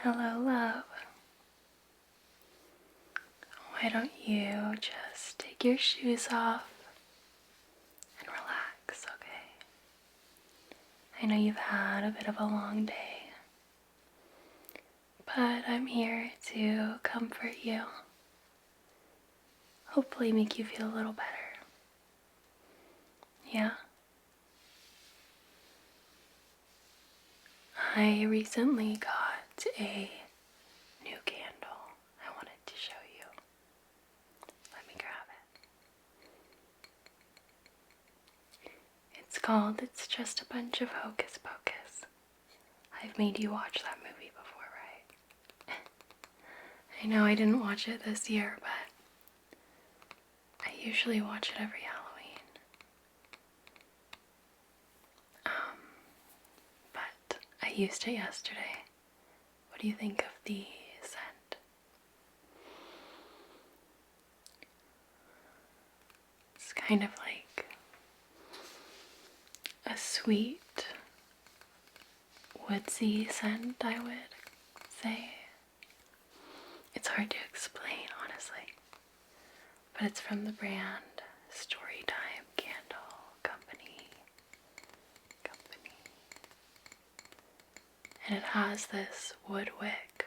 Hello, love. Why don't you just take your shoes off and relax, okay? I know you've had a bit of a long day, but I'm here to comfort you. Hopefully make you feel a little better. Yeah? I recently got a new candle I wanted to show you. Let me grab it. It's Just a Bunch of Hocus Pocus. I've made you watch that movie before, right? I know I didn't watch it this year, but I usually watch it every Halloween. But I used it yesterday. What do you think of the scent? It's kind of like a sweet, woodsy scent, I would say. It's hard to explain, honestly. But it's from the brand Storytime Candle Company. And it has this wood wick.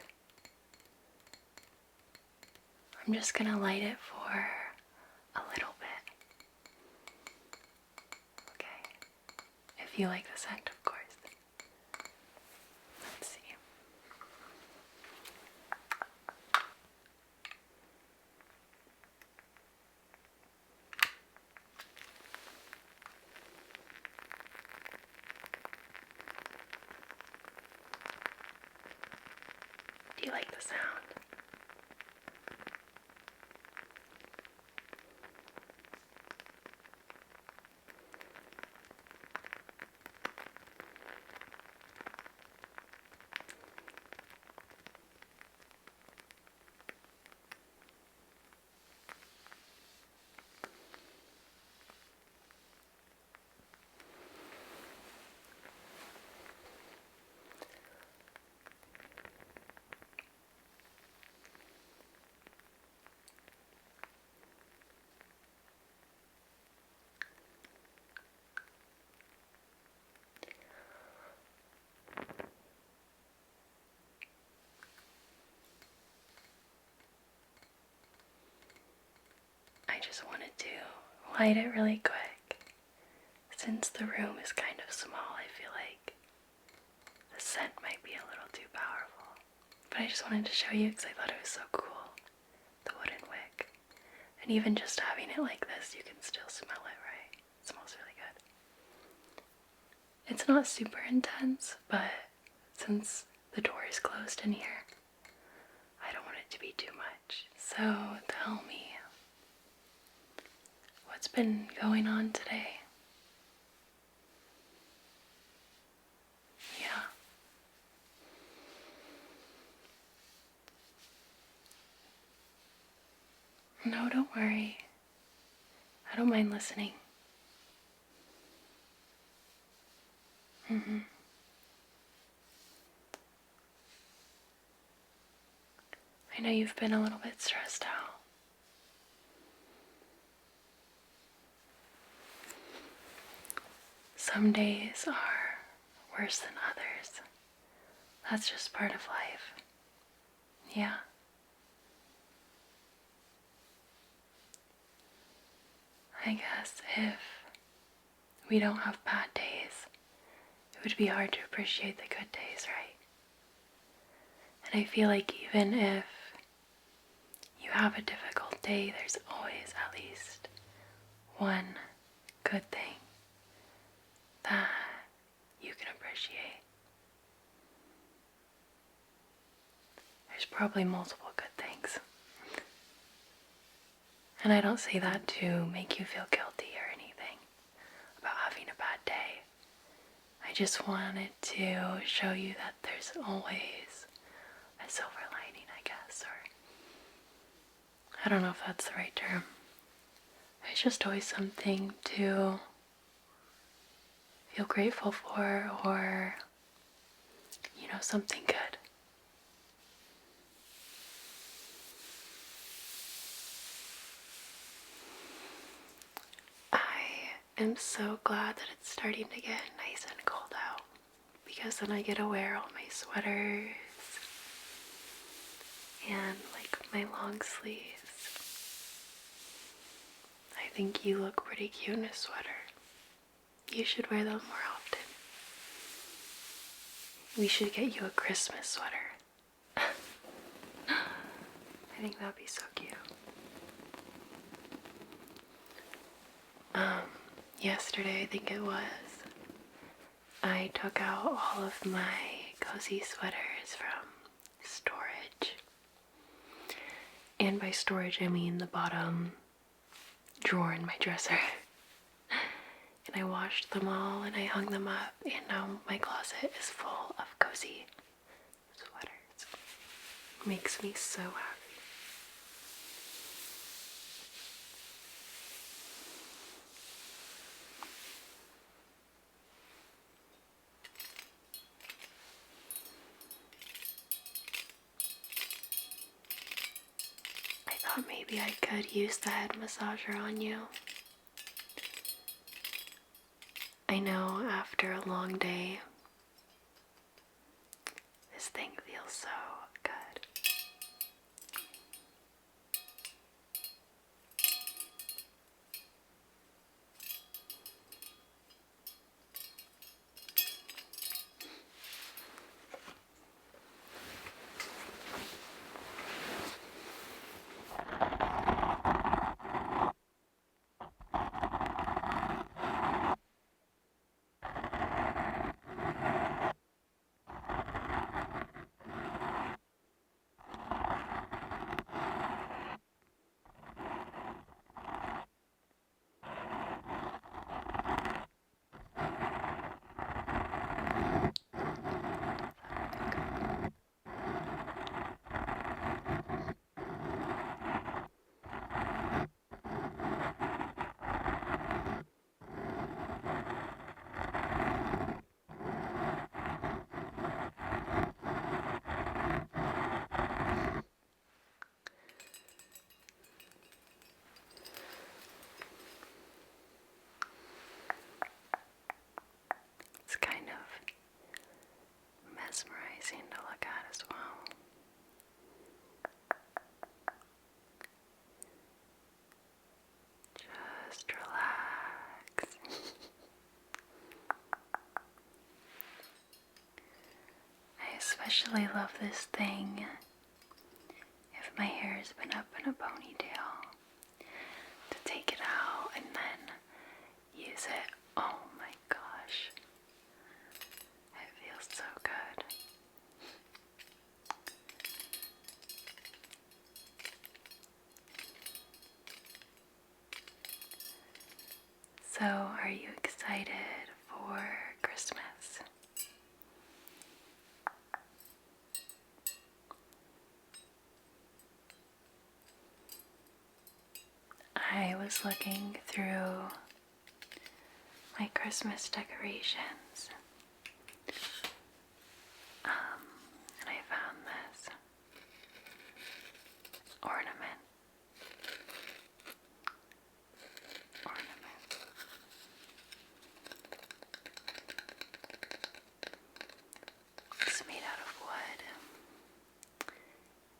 I'm just gonna light it for a little bit. Okay. If you like the scent, of course. Let's see. Do you like the sound? I just wanted to light it really quick. Since the room is kind of small, I feel like the scent might be a little too powerful. But I just wanted to show you because I thought it was so cool. The wooden wick. And even just having it like this, you can still smell it, right? It smells really good. It's not super intense, but since the door is closed in here, I don't want it to be too much. So tell me, what's been going on today? Yeah. No, don't worry. I don't mind listening. I know you've been a little bit stressed out. Some days are worse than others. That's just part of life. Yeah. I guess if we don't have bad days, it would be hard to appreciate the good days, right? And I feel like even if you have a difficult day, there's always at least one good thing that you can appreciate. There's probably multiple good things. And I don't say that to make you feel guilty or anything about having a bad day. I just wanted to show you that there's always a silver lining, I guess, or I don't know if that's the right term. There's just always something to feel grateful for, or, something good. am so glad that it's starting to get nice and cold out, because then I get to wear all my sweaters and like my long sleeves. I think you look pretty cute in a sweater. You should wear them more often. We should get you a Christmas sweater. I think that'd be so cute. Yesterday, I think it was, I took out all of my cozy sweaters from storage. And by storage, I mean the bottom drawer in my dresser. And I washed them all and I hung them up, and now my closet is full of cozy sweaters. Makes me so happy. I thought maybe I could use the head massager on you. I know after a long day, this thing feels so good. It's kind of mesmerizing to look at as well. Just relax. I especially love this thing if my hair has been up in a ponytail, to take it out and then use it. Oh my gosh. It feels so good. So, are you excited for Christmas? I was looking through my Christmas decorations, and I found this ornament. It's made out of wood.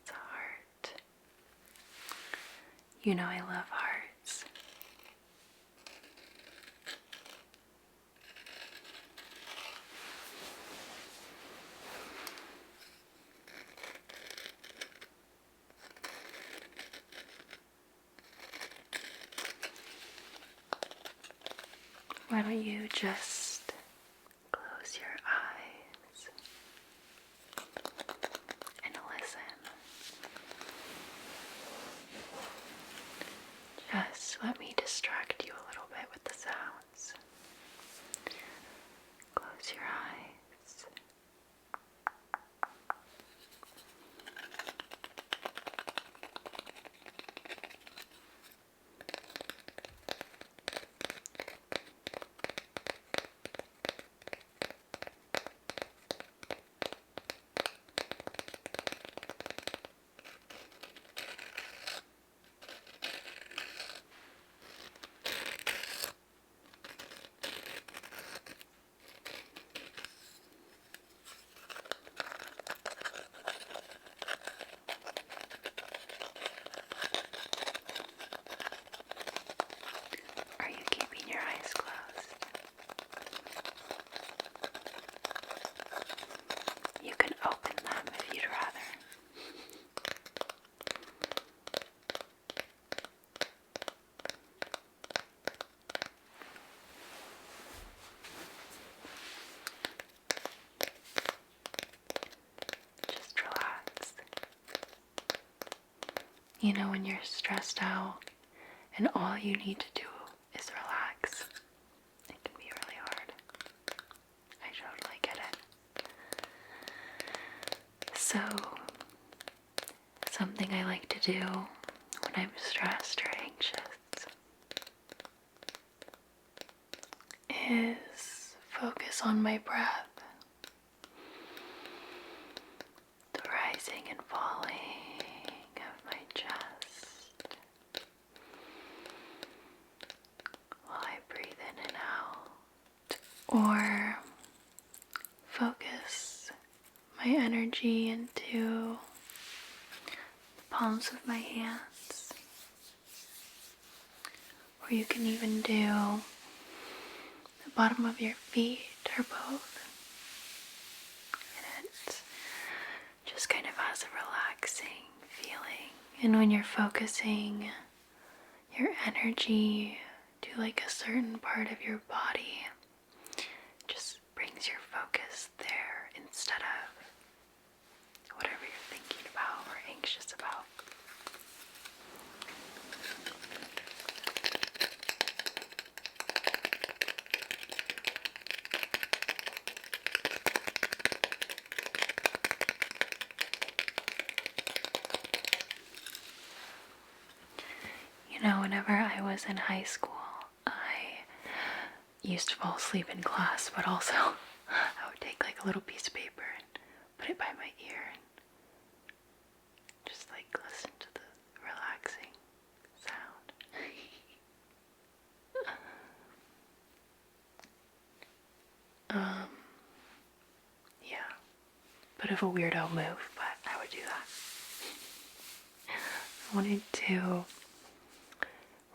It's a heart. You know I love hearts. Why don't you just close your eyes and listen? Just let me distract you a little bit with the sounds. Close your eyes. You know, when you're stressed out and all you need to do is relax, it can be really hard. I totally get it. So, something I like to do when I'm stressed or anxious is focus on my breath, the rising and falling of my chest while I breathe in and out, or focus my energy into the palms of my hands, or you can even do the bottom of your feet or both. And it just kind of has a relaxing feeling. And when you're focusing your energy to like a certain part of your body, it just brings your focus there instead of whatever you're thinking about or anxious about. You know, whenever I was in high school, I used to fall asleep in class, but also I would take like a little piece of paper and put it by my ear and just like listen to the relaxing sound. Yeah, bit of a weirdo move, but I would do that. I wanted to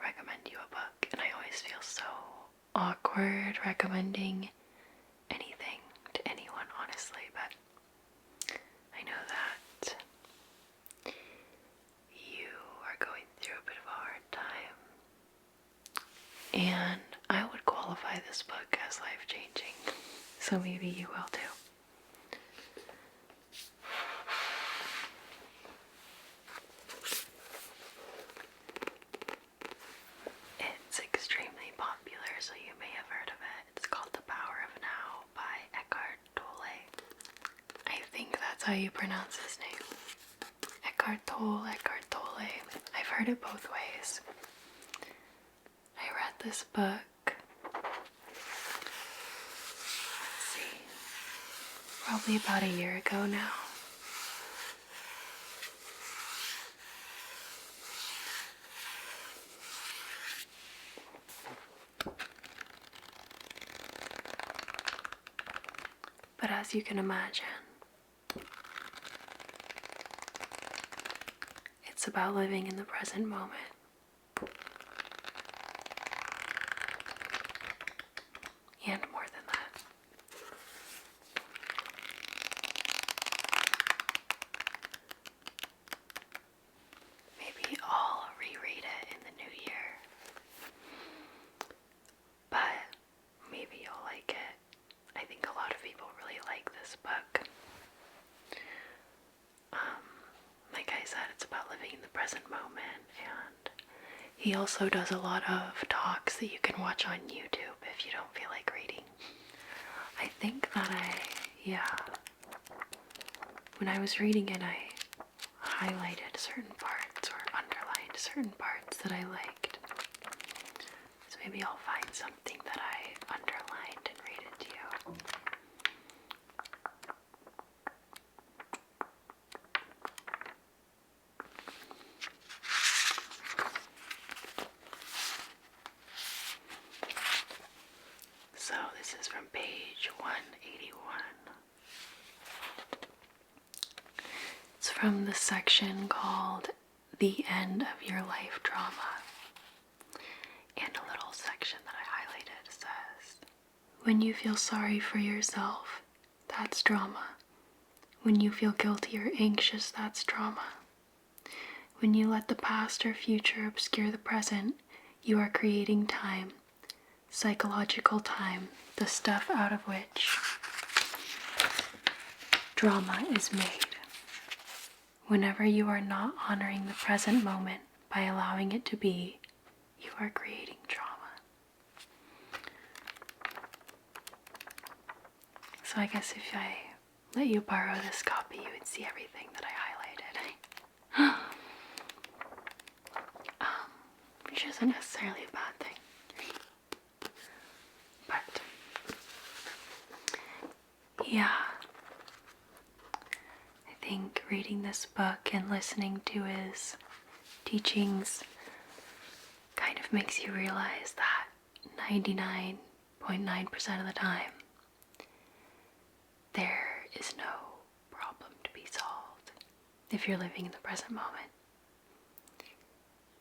recommend you a book, and I always feel so awkward recommending anything to anyone, honestly, but I know that you are going through a bit of a hard time, and I would qualify this book as life-changing, so maybe you will too. It's extremely popular, so you may have heard of it. It's called The Power of Now by Eckhart Tolle. I think that's how you pronounce his name. Eckhart Tolle, Eckhart Tolle. I've heard it both ways. I read this book, let's see, probably about a year ago now. But as you can imagine, it's about living in the present moment. And more than that. Maybe I'll reread it in the new year. But maybe you'll like it. I think a lot of people really like this book. Like I said, it's about living in the present moment, and he also does a lot of talks that you can watch on YouTube if you don't feel like reading. I think that when I was reading it, I highlighted certain parts or underlined certain parts that I liked. So maybe I'll find something that I underlined and read it to you. So this is from page 181. It's from the section called The End of Your Life Drama. And a little section that I highlighted says, when you feel sorry for yourself, that's drama. When you feel guilty or anxious, that's drama. When you let the past or future obscure the present, you are creating time. Psychological time, the stuff out of which drama is made. whenever you are not honoring the present moment by allowing it to be, you are creating trauma. So I guess if I let you borrow this copy, you would see everything that I highlighted. Which isn't necessarily a bad thing. But, yeah. I think reading this book and listening to his teachings kind of makes you realize that 99.9% of the time, there is no problem to be solved if you're living in the present moment.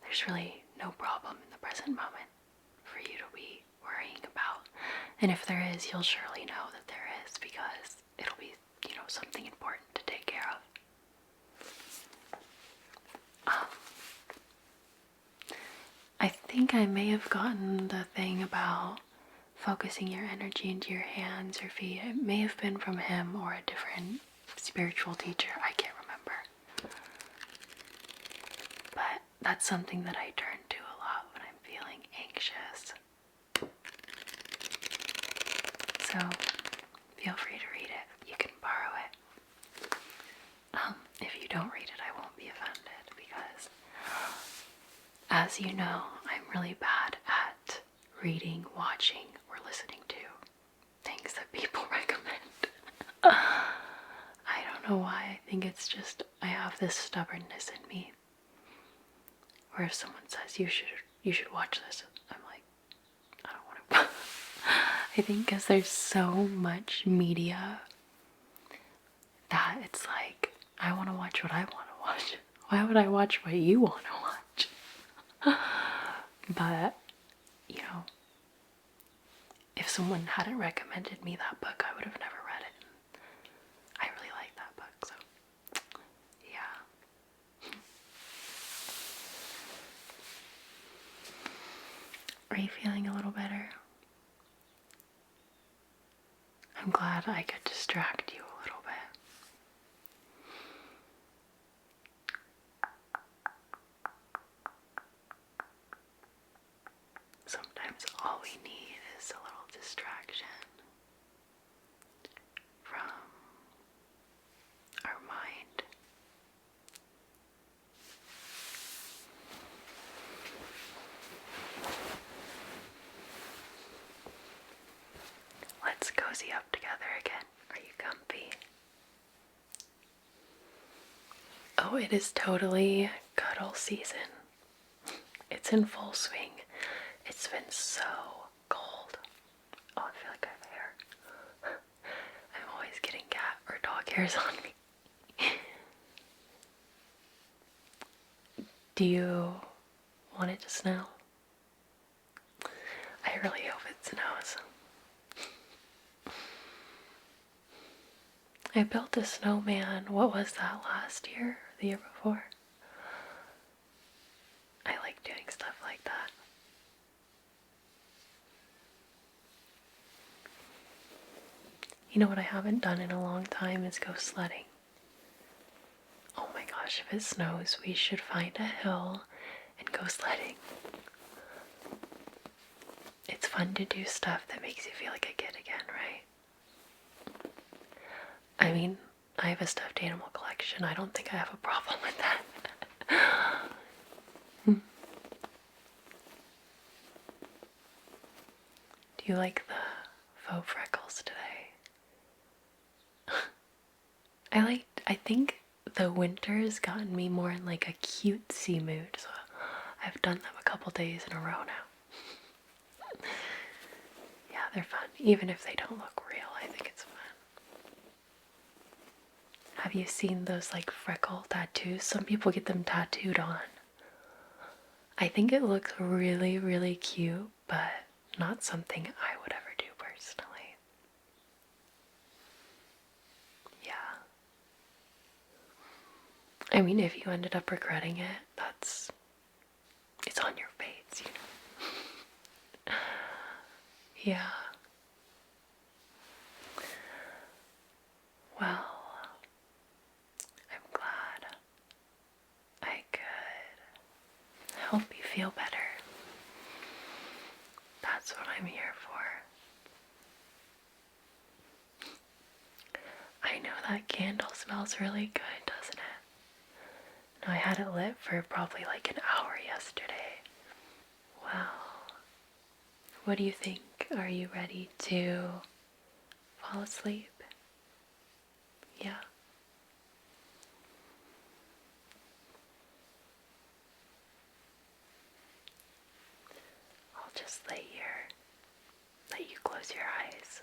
There's really no problem in the present moment for you to be worrying about. And if there is, you'll surely know that there is, because it'll be, something important to take care of. I think I may have gotten the thing about focusing your energy into your hands or feet. It may have been from him or a different spiritual teacher. I can't remember. But that's something that I turn to a lot when I'm feeling anxious. So feel free to read it. You can borrow it. If you don't read it, I won't be offended, because as you know, I'm really bad at reading, watching, or listening to things that people recommend. I don't know why. I think it's just I have this stubbornness in me, where if someone says you should watch this, I'm like, I don't want to. I think because there's so much media that it's like, I want to watch what I want to watch. Why would I watch what you want to watch? But, if someone hadn't recommended me that book, I would have never read it. I really like that book, so yeah. Are you feeling a little better? I'm glad I could distract you a little bit. Sometimes all we need is a little distraction from our mind. Let's cozy up together again. Are you comfy? Oh, it is totally cuddle season. It's in full swing. It's been so cold. Oh, I feel like I have hair. I'm always getting cat or dog hairs on me. Do you want it to snow? I really hope it snows. I built a snowman. What was that, last year? Or the year before? I like doing stuff like that. You know what I haven't done in a long time is go sledding. Oh my gosh, if it snows, we should find a hill and go sledding. It's fun to do stuff that makes you feel like a kid again, right? I mean, I have a stuffed animal collection. I don't think I have a problem with that. Do you like the faux freckles today? I think the winter has gotten me more in like a cutesy mood, so I've done them a couple days in a row now. Yeah, they're fun. Even if they don't look real, I think it's fun. Have you seen those like freckle tattoos? Some people get them tattooed on. I think it looks really, really cute, but not something I would ever do personally. Yeah. I mean, if you ended up regretting it, it's on your face, Yeah. Well, I'm glad help you feel better. That's what I'm here for. I know that candle smells really good, doesn't it? I had it lit for probably like an hour yesterday. Well, what do you think? Are you ready to fall asleep? Yeah. I'll just let you close your eyes.